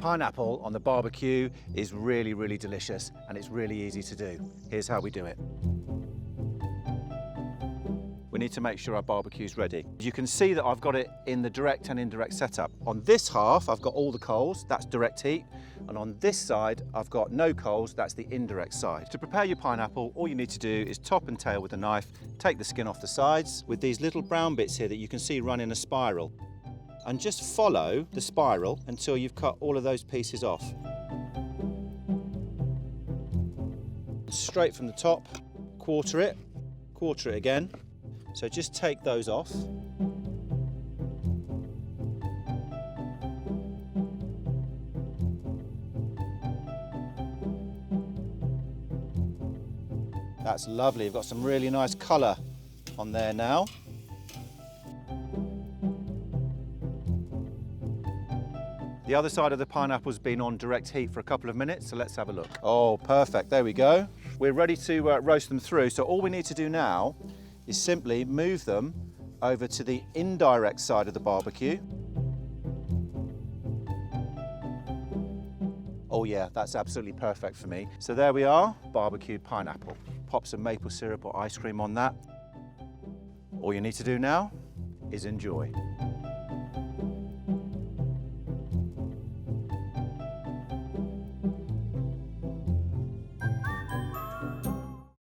Pineapple on the barbecue is really, really delicious, and it's really easy to do. Here's how we do it. We need to make sure our barbecue's ready. You can see that I've got it in the direct and indirect setup. On this half, I've got all the coals, that's direct heat. And on this side, I've got no coals, that's the indirect side. To prepare your pineapple, all you need to do is top and tail with a knife, take the skin off the sides with these little brown bits here that you can see run in a spiral. And just follow the spiral until you've cut all of those pieces off. Straight from the top, quarter it again. So just take those off. That's lovely, you've got some really nice colour on there now. The other side of the pineapple's been on direct heat for a couple of minutes, so let's have a look. Oh, perfect, there we go. We're ready to roast them through, so all we need to do now is simply move them over to the indirect side of the barbecue. Oh yeah, that's absolutely perfect for me. So there we are, barbecued pineapple. Pop some maple syrup or ice cream on that. All you need to do now is enjoy.